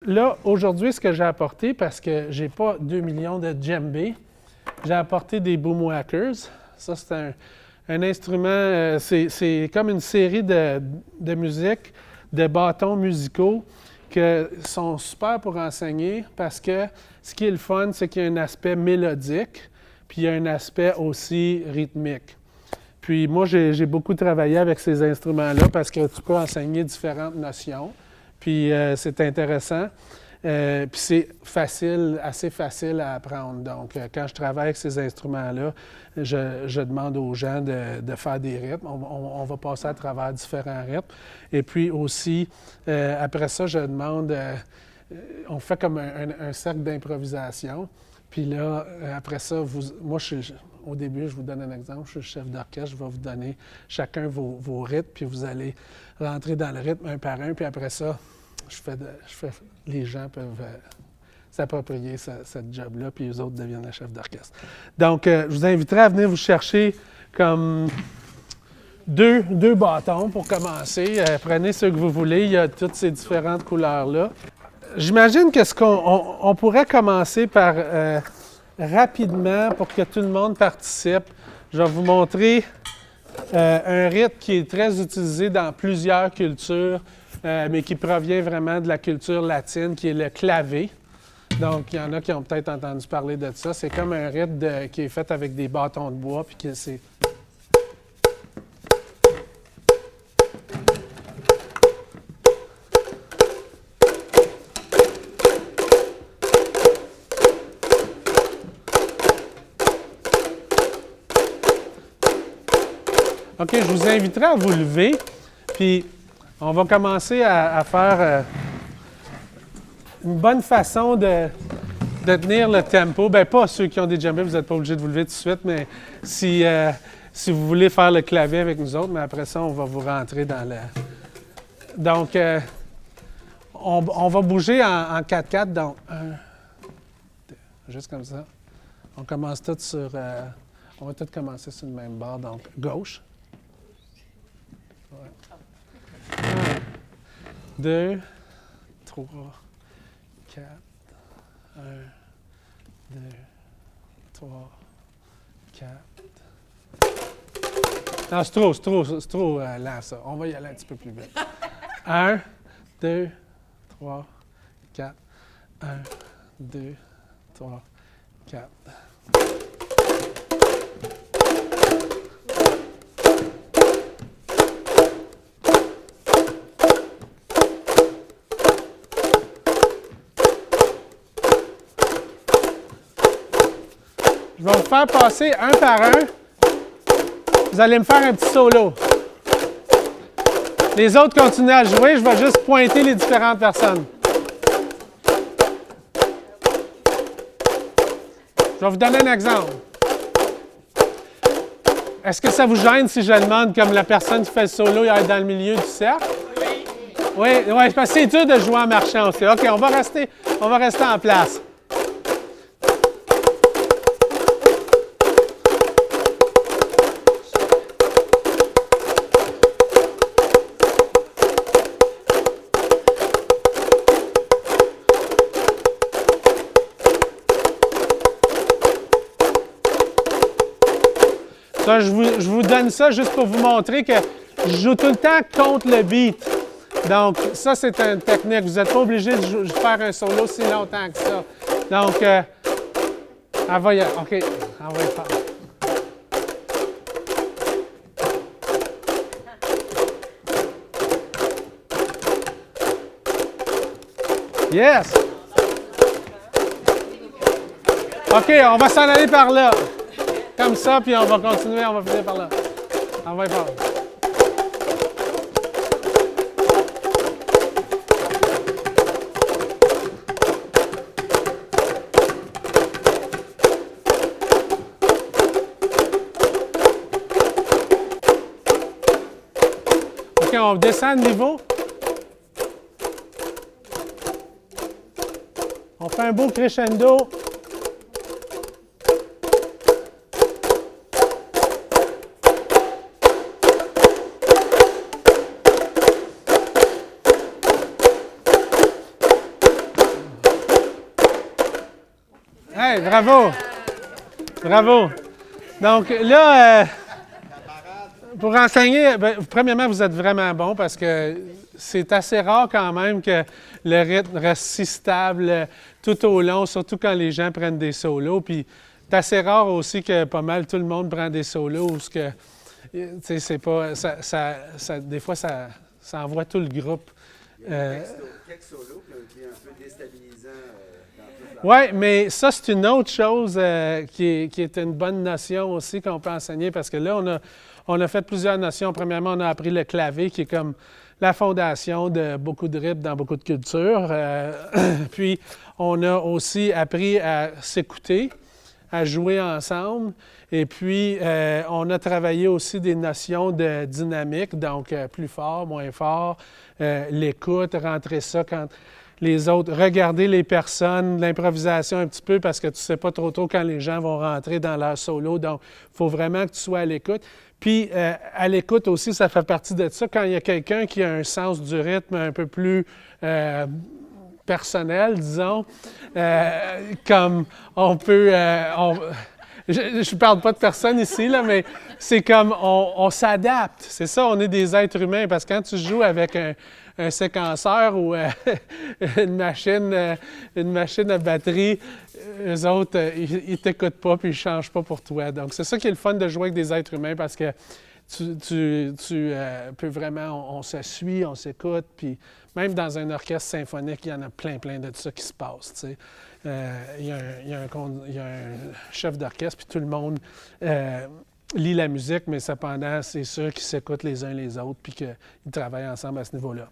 Là, aujourd'hui, ce que j'ai apporté, parce que j'ai pas 2 millions de djembés, j'ai apporté des boomwhackers. Ça, c'est un instrument, c'est comme une série de musique, de bâtons musicaux qui sont super pour enseigner parce que ce qui est le fun, c'est qu'il y a un aspect mélodique, puis il y a un aspect aussi rythmique. Puis moi, j'ai beaucoup travaillé avec ces instruments-là parce que tu peux enseigner différentes notions. Puis c'est intéressant. Puis c'est facile, assez facile à apprendre. Donc, quand je travaille avec ces instruments-là, je demande aux gens de faire des rythmes. On va passer à travers différents rythmes. Et puis aussi, après ça, je demande, on fait comme un cercle d'improvisation. Puis là, après ça, moi, au début, je vous donne un exemple. Je suis le chef d'orchestre. Je vais vous donner chacun vos rythmes, puis vous allez rentrer dans le rythme un par un. Puis après ça, les gens peuvent s'approprier cette job-là, puis les autres deviennent le chef d'orchestre. Donc, je vous inviterai à venir vous chercher comme deux bâtons pour commencer. Prenez ceux que vous voulez. Il y a toutes ces différentes couleurs-là. J'imagine que on pourrait commencer par rapidement, pour que tout le monde participe, je vais vous montrer un rythme qui est très utilisé dans plusieurs cultures, mais qui provient vraiment de la culture latine, qui est le clavé. Donc, il y en a qui ont peut-être entendu parler de ça. C'est comme un rythme qui est fait avec des bâtons de bois, puis c'est... OK, je vous inviterai à vous lever, puis on va commencer à faire une bonne façon de tenir le tempo. Bien, pas ceux qui ont des djembés, vous n'êtes pas obligés de vous lever tout de suite, mais si vous voulez faire le clavier avec nous autres, mais après ça, on va vous rentrer dans le... Donc, on va bouger en 4-4, donc 1, 2, juste comme ça. On commence tout sur... on va tout commencer sur le même bord, donc gauche. 1, 2, 3, 4, 1, 2, 3, 4. Non, c'est trop lent, ça. On va y aller un petit peu plus vite. 1, 2, 3, 4. 1, 2, 3, 4. Je vais vous faire passer un par un. Vous allez me faire un petit solo. Les autres continuent à jouer, je vais juste pointer les différentes personnes. Je vais vous donner un exemple. Est-ce que ça vous gêne si je demande comme la personne qui fait le solo est dans le milieu du cercle? Oui. Oui, parce que c'est dur de jouer en marchant aussi. OK, on va rester en place. Ça, je vous donne ça juste pour vous montrer que je joue tout le temps contre le beat. Donc, ça, c'est une technique. Vous n'êtes pas obligé de faire un solo si longtemps que ça. Donc, on va y aller. OK, on va y faire. Yes! OK, on va s'en aller par là. Comme ça, puis on va continuer, on va finir par là. On va y faire. OK, on descend de niveau. On fait un beau crescendo. Hey, bravo! Bravo! Donc là, pour enseigner, premièrement, vous êtes vraiment bon parce que c'est assez rare quand même que le rythme reste si stable tout au long, surtout quand les gens prennent des solos. Puis c'est assez rare aussi que pas mal tout le monde prend des solos où c'est pas, des fois ça envoie tout le groupe. Il y a quelques solos qui est un peu déstabilisant dans toute la... Oui, mais ça, c'est une autre chose qui est une bonne notion aussi qu'on peut enseigner parce que là, on a fait plusieurs notions. Premièrement, on a appris le clavé qui est comme la fondation de beaucoup de rythmes dans beaucoup de cultures. Puis, on a aussi appris à s'écouter, à jouer ensemble. Et puis, on a travaillé aussi des notions de dynamique, donc plus fort, moins fort, l'écoute, rentrer ça quand les autres, regarder les personnes, l'improvisation un petit peu parce que tu ne sais pas trop tôt quand les gens vont rentrer dans leur solo. Donc, il faut vraiment que tu sois à l'écoute. Puis, à l'écoute aussi, ça fait partie de ça. Quand il y a quelqu'un qui a un sens du rythme un peu plus personnel, disons, comme on peut... je ne parle pas de personne ici, là, mais c'est comme on s'adapte. C'est ça, on est des êtres humains. Parce que quand tu joues avec un séquenceur ou une machine à batterie, eux autres, ils ne t'écoutent pas puis ils ne changent pas pour toi. Donc, c'est ça qui est le fun de jouer avec des êtres humains parce que tu peux vraiment, on se suit, on s'écoute. Puis même dans un orchestre symphonique, il y en a plein de ça qui se passe, tu sais. Il y a un chef d'orchestre, puis tout le monde lit la musique, mais cependant, c'est sûr qu'ils s'écoutent les uns les autres, puis qu'ils travaillent ensemble à ce niveau-là.